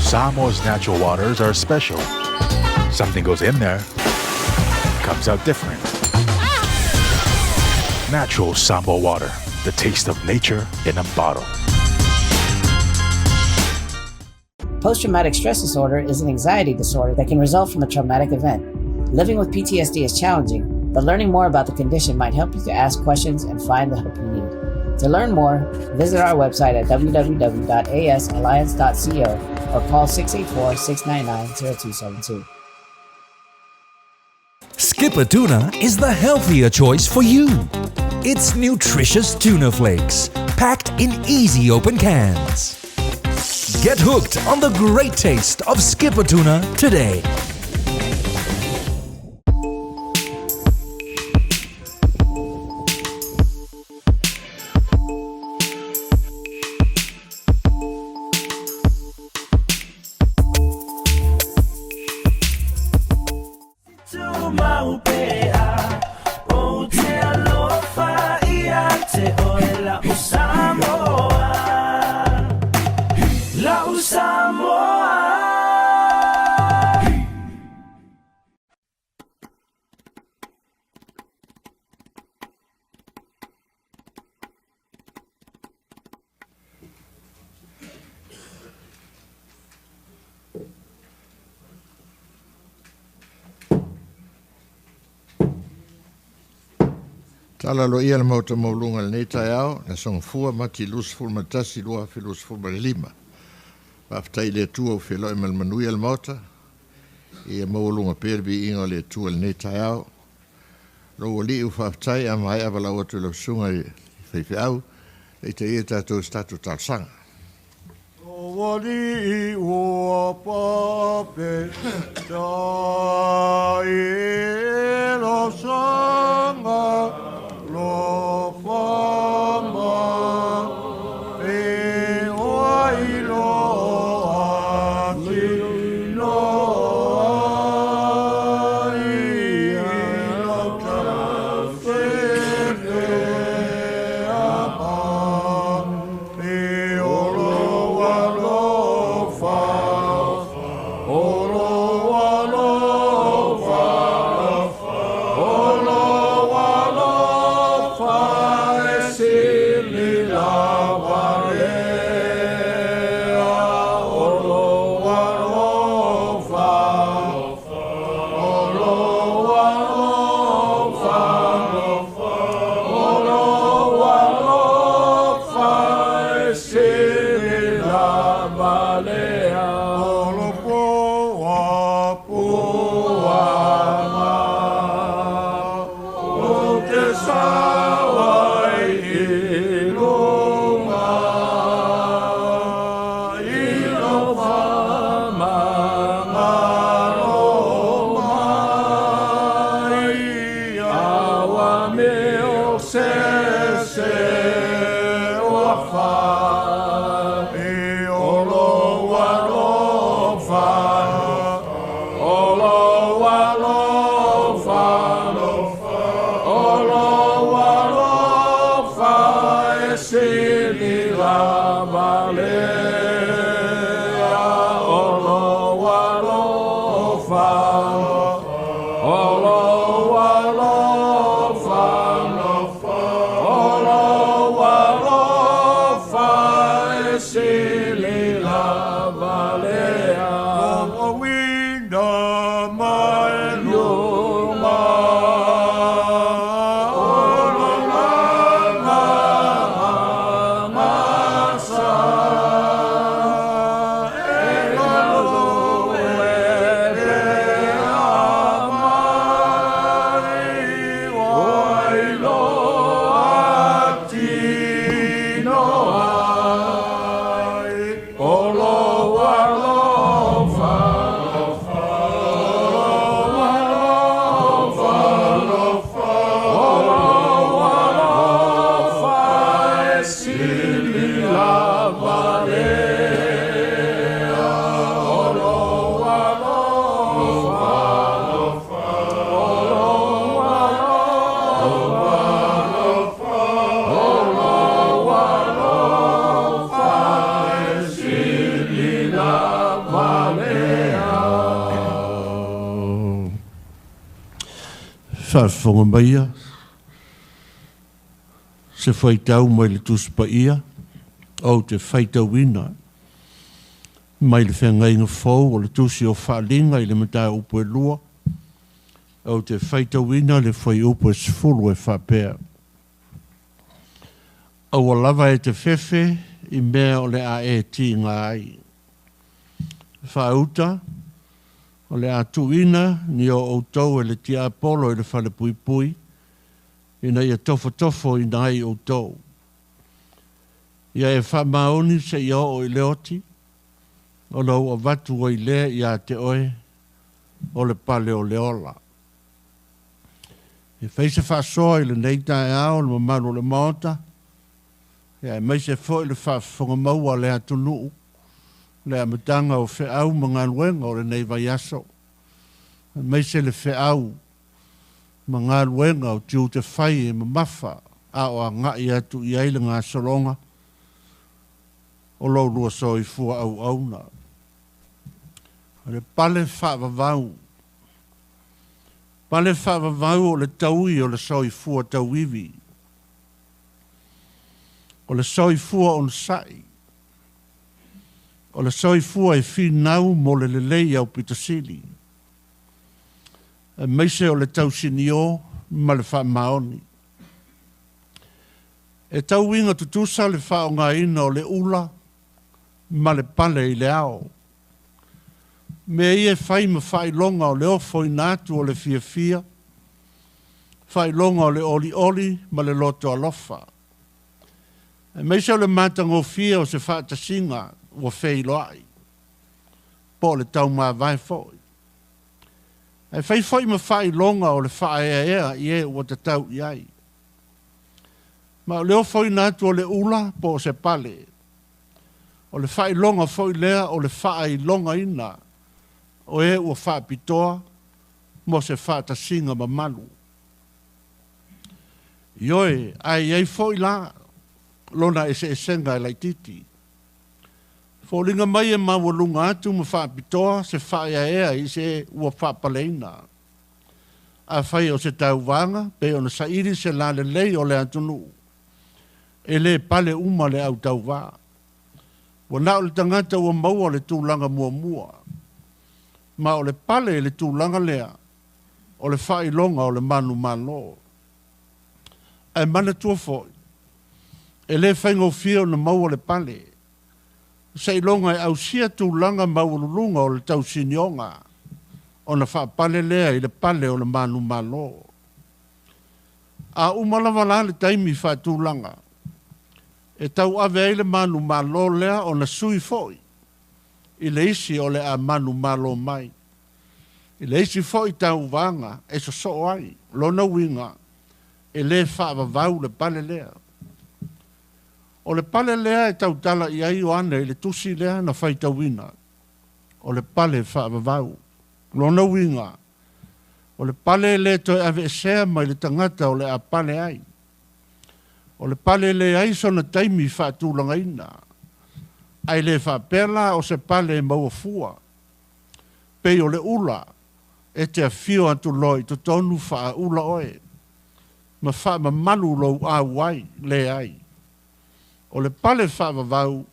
Samoa's natural waters are special. Something goes in there, comes out different. Natural Samo water, the taste of nature in a bottle. Post-traumatic stress disorder is an anxiety disorder that can result from a traumatic event. Living with PTSD is challenging, but learning more about the condition might help you to ask questions and find the help you need. To learn more, visit our website at www.asalliance.co or call 684-699-0272. Skipper Tuna is the healthier choice for you. It's nutritious tuna flakes, packed in easy open cans. Get hooked on the great taste of Skipper Tuna today. Tala lo ia le mauta maulunga le nei tai au, na songa fua mati lus ful matasi lua fi lus ful ma lima. Waftai le tua u wheloi mal manui al mauta, ia maulunga perbi inga le tua le nei tai au. Lo wali u waftai a mai awa lau atu lau sunga i whaifi au, e te ia tātou statu talsanga. O wali ua pape, ta e lo sanga, lo fama e oi lo ati lo ai lo tafete ama e olo walo fa olo walo fa Whaafonga mai ia. Se whaitau mai le tuspa ia. O te whaitau ina. Mai le whenga inga whau o le tusi o whaalinga i le matai upo e lua. O te whaitau ina le whai upo e sifuru e whapea. O lava e te whewhe i mea o le a e ti ngā ai. Whauta, o le a tuina ni o outou e le tia apolo e le whale pui pui, ina ia tofo tofo i nai outou. Ia e whamaoni se ia o i leoti, o lau a watu o i lea ia te oe, o le pale o le ola. E whaise whaasoa i le neita e ao, le mamano le maota, ia e mai se fo i le whaafonga maua le atunu, le amatanga o whiau mga luenga o le nei vai aso. Mai se le whiau mga luenga o tiu te whai e mamafa a o a ngai atu i aile ngā solonga o lau lua so i fua au auna. Le pale whaavavau. Pale whaavavau o le taui o le so i fua tauivi. O le so i fua on sai. O le soifua e whinau mo le lelei au pitasili. E meise o le tausini o ma le wha maoni. E tau inga tutusa le wha o ngā ina o le ula ma le pale i le ao. Me e whai ma whai longa o le ofo i nātu o le fia fia. Whai longa o le oli oli ma le loto alofa. E meise o le mātango fia o se whaatasinga ua whei loai. Po le tau mā vai fōi. E whai fōi ma whai longa o le whae ea i e ua te tau i ai. Ma o leo fōi nātu o le ula po se pale. O le whai longa fōi lea o le whae longa ina. O e ua wha pitoa mo se wha ta singa ma malu. Ioe, ai ei fōi la lona e se esenga e lai titi. Fōlinga mai e mawalunga atu ma wha pitoa se whaia ea i se ua wha paleina. A whai o se tau wanga, pe o na sairi se la le lei o le atunu. E le pale uma le au tau wā. Wa nao le tangata ua maua le tūlanga mua mua. Ma o le pale le tūlanga lea, o le whai longa o le manu malo. E mana tua fōi. E le whaingo fia o na maua le pale. Sei longa e au sia tūlanga maululunga o le tau sinionga. O na wha pale lea i le pale o le manu malo. A umalawala le taimi wha tūlanga. E tau ave ai le manu malo lea o na sui foi. I le isi o le a manu malo mai. I le isi foi tau vanga e so ai. Lona winga e le wha vau le pale lea. O le pale lea e tau tala i ai o ane i le tusi lea na whaita wina. O le pale whaavavau. Lona winga. O le pale le toi ave e sea mai le tangata o le a pale ai. O le pale le ai so na taimi whaatulanga ina. Ai le whaapela o se pale maua fua. Pei o le ula e te a fio atu loi to tonu wha ula oe. Ma wha ma manu lo a wai le ai. O le pale whaavavau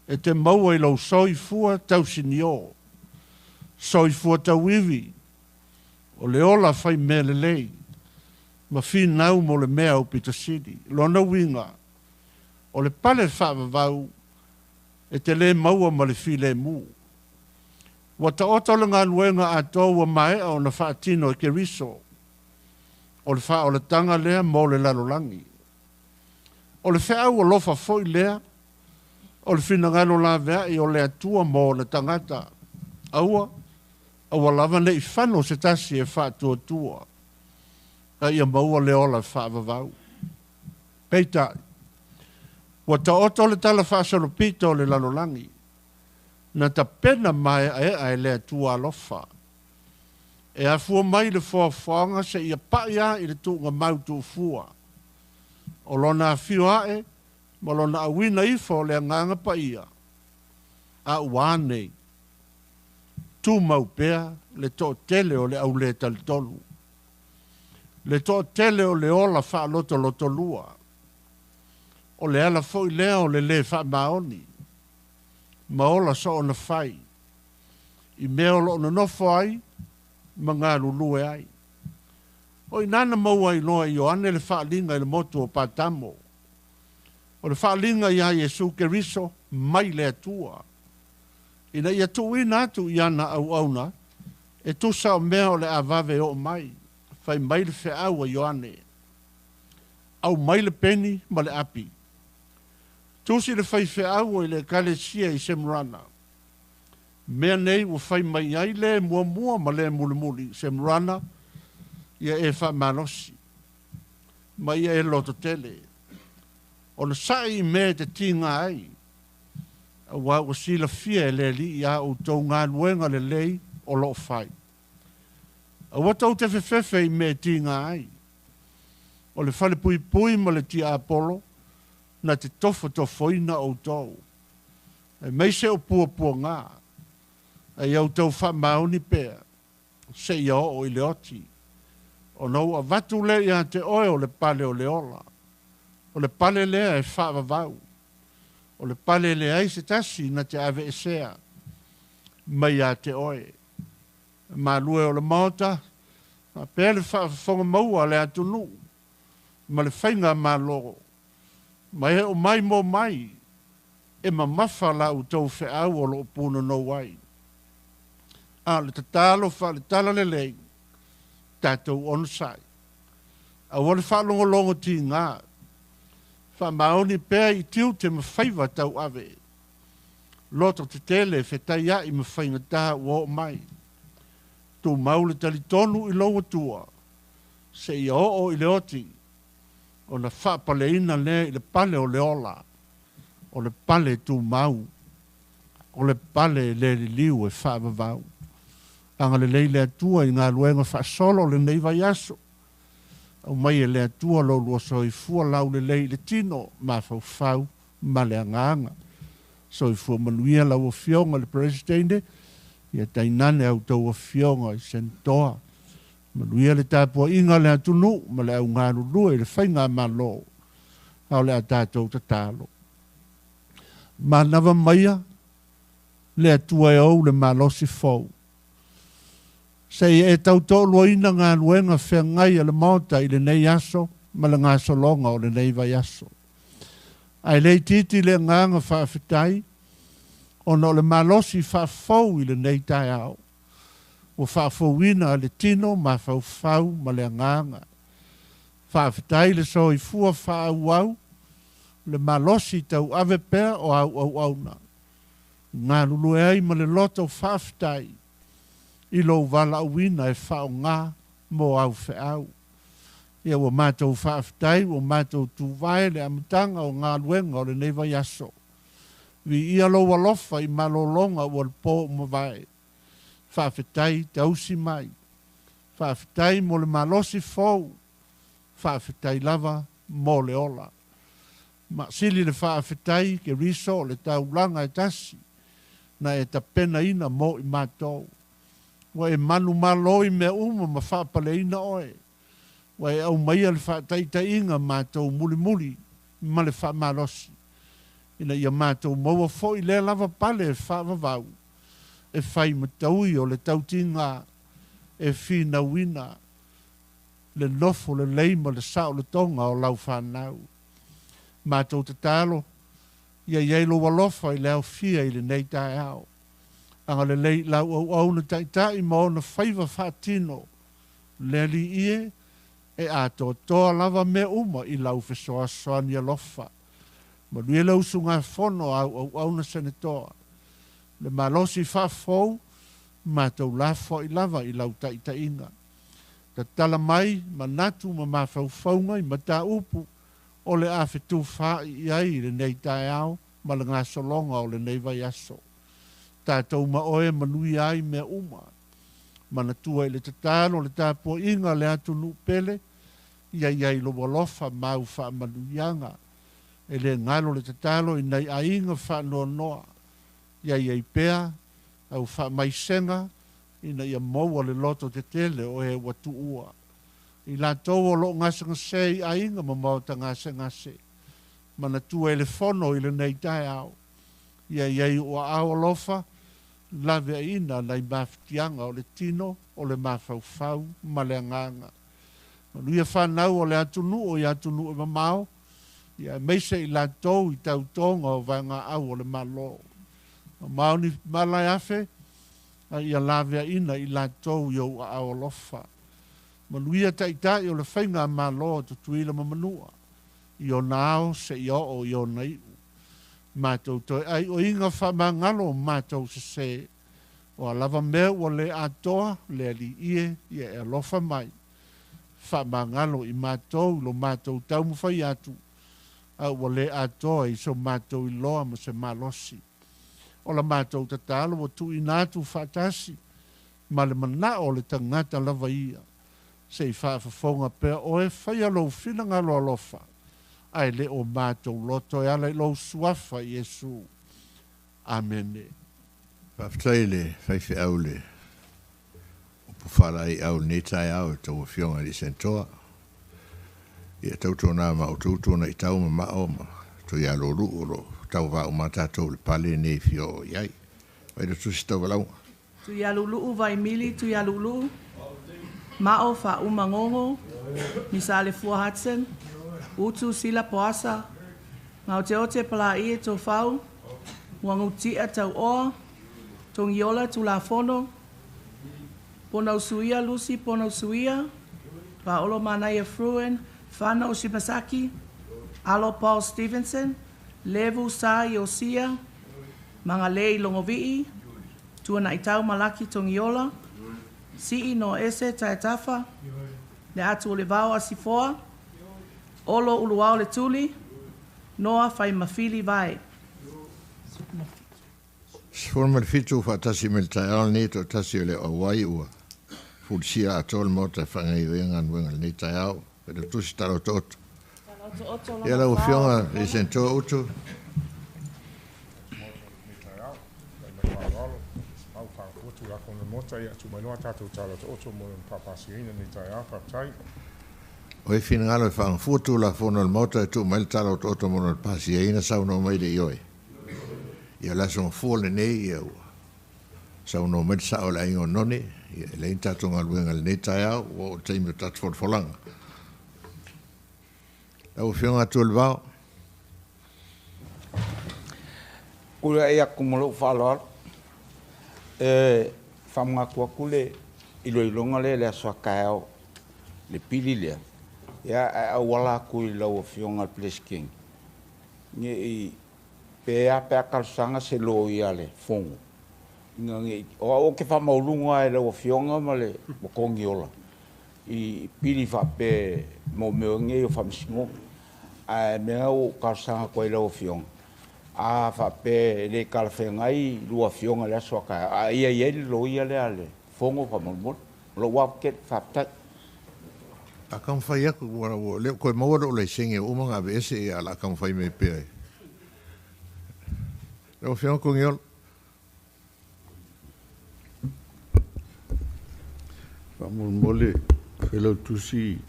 e te maua i lau soifua tau sinio. Soifua tau iwi. O le ola whai mea le lei. Ma whinau mo le mea o Peter City. Lona winga. O le pale whaavavau e te le maua ma le while mu. Wa ta otola ngā luenga a tōua mai o na whaatino e ke riso. O le wha o le tanga lea mo le lalolangi. O le whaau o lofa foi lea, o le whinangano la vea i o le atua mo le tangata. Aua lava ne i whano se tasi e whaatua tua. A ia maua le ola whaavavau. Peita, wa ta oto le tala whaasaro pita o le lalolangi. Na ta pena mai a le atua alofa. E a fua mai le whaafanga se ia paia i le tunga mautu fua. O lona fio ae, ma lona awina ifo le nganga pa ia. A uanei, tu mau pea le to tele o le au le talitolu. Le to tele o le ola wha loto loto lua. O le ala fo i lea o le wha maoni. Ma ola so ona whai. I mea o lo na nofo ai, ma ngā lulue ai. O i nana maua i loa i o ane le wha linga i le motu o patamo. O le wha linga i a Jesu Keriso, mai le atua. Ina ia tu ina atu i ana au auna, e tu sa o mea o le avave o mai, fai mai le whea au a Ioane. Au mai le peni ma le api. Tu si le fai whea au i le kalesia i Semrana. Mea nei o fai mai ai le mua mua ma le mulimuli Semrana, ia e wha manosi. Ma ia e loto tele. O le sai me te tinga ai, wa o sila fia le li ia o tau ngā nuenga le lei o lo fai. A wa tau te whewhewhe i me tinga ai. O le whale pui pui ma le tia Apollo, na te tofa tofoina o tau. E meise o pua pua ngā. E iau tau wha mauni pēr, se ia o i le oti. O nau a watu le ia te oe o le pale o le ola. O le pale lea e wha vavau. O le pale le ai se tasi na te ave esea. Mai a te oe. Ma lue o le maota. Ma pēle whonga maua le atunu. Ma le whainga ma loro. Ma he o mai mo mai. E ma mawha la u tau whe au o lo puna no wai. A le tatalo wha le tala le lei. Tatou onsai. A wale wha longo ti ngā. Wha maoni pēr i tiu te mawhaiwa tau ave. Loto te tele whetai a i mawhainga taha ua o mai. Tu maule tali tonu i loa tua. Se i o i le oti. O na wha pale ina le i le pale o le ola. O le pale tu mau. O le pale le liu e wha vavau. Anga le leile atua i ngā luenga wha solo le neiva yaso. Au mai e lea tua lo lua soi fua lau le lei le tino ma fau fau ma le anganga. Soi fua manuia lau o fionga le presidente ia tainane au tau o fionga i sentoa. Manuia le tāpua inga le atunu ma le au ngā lulua i le whainga ma lo. Au le atatou tatalo. Ma nawa maia le atua e au le malosi fau. Sei e tau tō loina ngā luenga whea ngai ale maota i le nei aso, ma le ngā solonga o le nei vai aso. Ai lei titi le nganga whaafetai, o no le malosi whaafau i le nei tai au. O whaafauina le tino ma whaufau ma le nganga. Whaafetai le so i fua whaau au, le malosi tau ave pēr o au auna. Ngā lulu e ai ma le loto whaafetai, i lo wala uina e whao ngā mo au whe au. Ia ua mātou whaaftai, ua mātou tūwae le amatanga o ngā luenga o le neiva yaso. Vi ia lo walofa i malolonga ua le pō mawai. Whaaftai te ausi mai. Whaaftai mo le malosi fōu. Whaaftai lava mo le ola. Ma sili le whaaftai ke riso le taulanga e tasi. Na e ta pena ina mo i mātou. Wa e manu maloi me uma ma whaapale ina oe. Wa e au maia le whaataita inga mātou muli muli ma le whaamalosi. Ina ia mātou maua fo i le lava pale e whaavavau. E whai mataui o le tautinga e whina wina. Le nofo le leima le sao le tonga o lau whanau. Mātou te talo. Ia ielo walofa i leo fia i le neitai au. Anga le lei lau au na taitai mo na whaiva whaatino. Le li ie e ato toa lava me uma i lau whesoa soania lofa. Ma nui lau sunga whono au na senetoa. Le malosi whafou, ma tau lafo i lava i lau taitai inga. Ta tala mai, ma natu ma mawhauwhaunga i ma ta upu o le awhetu wha i ai le nei tai au, ma le ngā solonga o le nei vai aso. Tātou ma oe manui ai mea uma. Mana tua i le tatalo le tāpua inga le atu nu pele, ia iai lo walofa mau wha manuianga. E le ngalo le tatalo i nei a inga wha noa noa. Ia iai pea, au wha mai senga ina ia maua le loto te tele o he watu ua. I la tau o lo ngasa ngase i ainga ma mauta ngasa ngase. Mana tua ele fono i le nei tae au. Ia iei ua au lofa, lawe ina lai maftianga o le tino o le mafau ma le anganga. Manuia whanau o le atunu o i atunu e mamao. Ia meise i la tau i tau tonga o vanga au o le malo. Mamao ni malai afe, ia lawe ina i la tau i au au lofa. Manuia taitai o le whainga malo to tuila mamanua. I o nao se i o i o nei. Mātou toi ai o inga whamangalo mātou se o a lava mea o le atoa le ali ie ia e alofa mai. Whamangalo i mātou lo mātou tau mwhai atu au o le atoa i so mātou i loa ma se malosi. O la mātou tatalo o tu inatu whatasi ma le mana o le tangata lava ia. Se i whaafafonga pēr o e whai alo whilangalo alofa. Ai le o mātou loto e ala i lo suafa Iesu. Amene. Whaftai le whaiwhi au le o pufara i au netai au tau o fionga li sentoa. Ia tautona ma o tautona i tau ma o ma to ia lo ru o lo tau va o matatou le pale nei fio iai. Vai da tusi tau walau. Tu ia lulu vai mili tu ia lulu. Mao fa umangongo. Misale fua Hudson. Utu sila poasa, ngau te o te pala i e tō whau, wangu tia tau oa, tōng iola tu la fono, ponau suia Lucy ponau suia, pa olo manai Fruen, whana o Shibasaki, alo Paul Stevenson, levu sa i Osia, manga lei longovii, tuana i tau malaki tōng iola, si no ese taetafa, le atu o le vau asifoa, Olo uluao le tuli, noa fai mafili vai. Sforma le fitu whatasi me le taeal nei to tasi o le awai ua. Fulsia atol mota whangai wengan wengan nei taeal. Pero tusi talo toto. Ia lau fionga e sentoa utu. O e fina ngalo e whaang futu la fono al mota e tu mail tala o toto mono al pasi e ina sau no mai de ioi. Ia la son fuole nei ia ua. Sau no mail sao la ingo noni, ia le intato ngal wenga le netai au, o teimi tatu for folanga. Lau fionga tu al vau. Kula e akumolo whaloar. Whamunga kua kule iloilonga le aswa kaeo le pili lea. Ia a wala kui lau fionga Place King. Nge i pea kalsanga se lo ia le fongo. Nge o ke fa maulunga e lau fionga ma le mokongi ola. I pili fa pe mo nge o fa msingo. A mea o kalsanga koi lau fionga. A fa pe le kalfengai lua fionga le aswaka. A ia lo ia le ale. Fongo fa maulunga. Lo waket fa tak. A kam whai aku wana wo. Leo koe mawara o lei senge o umanga ave ese e ala kam whai me pēai. Leo whianga ko ngiol. Whamul mole, whelau tusi,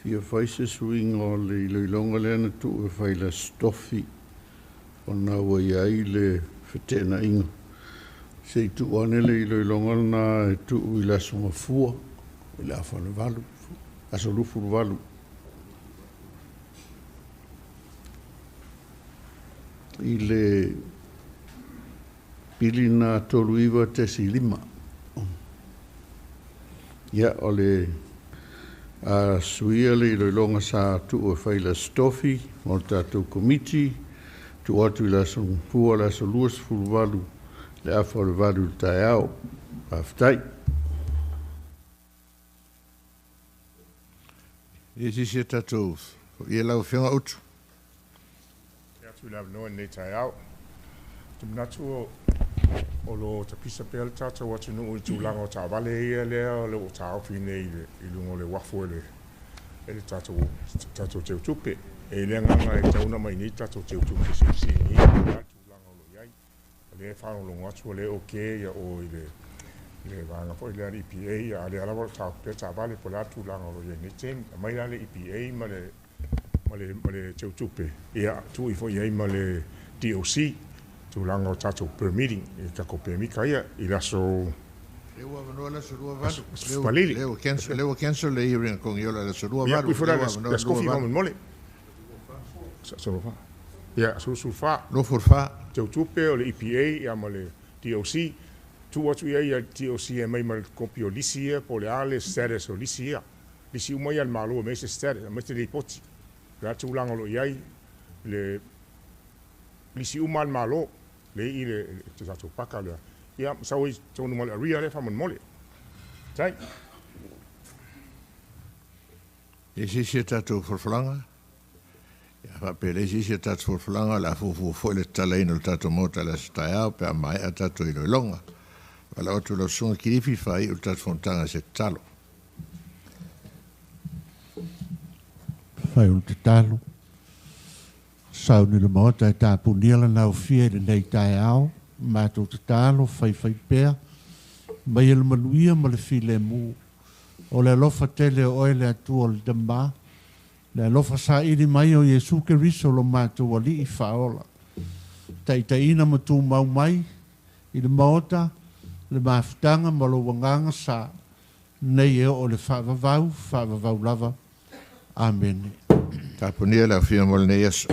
fia whaise suinga o le iloilonga le ana tu e whaila stofi. O nā wa iai le whetena inga. Se i tu ane le iloilonga na e tu i la songa fua. I la whale valu. Aso lufu valu. I le pili na tolu iwa te si lima. Ia o le suia le iloilonga sa tu o whaila stofi, o tātou komiti, tu atu i la son fua la so luas fulu valu, le afa le valu tai au, aftai. E si tatou, ia lau whianga utu. Ia tu lau noa nei tai au. Tum natu o lo ta pisa pel tātou atu no i tūlanga o tā wale ia lea le o tā ofi nei i lungo le wafo ele. Ele tātou teu tupe. E lea nganga e tauna mai nei tātou teu tupe si ni tūlanga o lo iai. le whanolongo atu le oke ia o le vanga po le EPA ia le ala wala tau pe tabale po la tu langa o le tem mai la le EPA ma le tupe ia tu ifo ia ma le DOC tu langa o tatu permitting e ka ko permika ia i laso Lewa vanua la surua valu. Palili. Lewa cancel le hearing con yola la surua valu. ia kui fora la skofi mo mole so ia sulfa No forfa. tupe o le EPA ia ma le DOC tu watu ia DOC e mai ma le kopi o lisi ia po le ale status o lisi ia lisi umai al malo me se status me te ripoti la tu langa lo iai le lisi umal malo le i le te tatu paka le ia sawi tonu mal ria le fa mon mole sai E si tatu forflanga. Ja, fa pele si tatu forflanga la fu le talaino le tatu mota la staia pe mai a tatu i longa. Wala otu lo sunga kirifi fai u tatu fontanga se talo. Fai un te talo. Sau ni le mota e tāpu nila nau fie le nei tae ao. Mātou te talo, fai pēr. Mai ele manuia ma le file mu. O le alofa tele o le atua le damba. Le alofa sa ili mai o Yesu ke riso lo mātou ali i whaola. Taitaina ma tū mau mai. I le maota, le mafutanga ma lo wanganga sa. Nei e o le whaavavau lava. Amen. Tapu nia la fia mol ne yesu.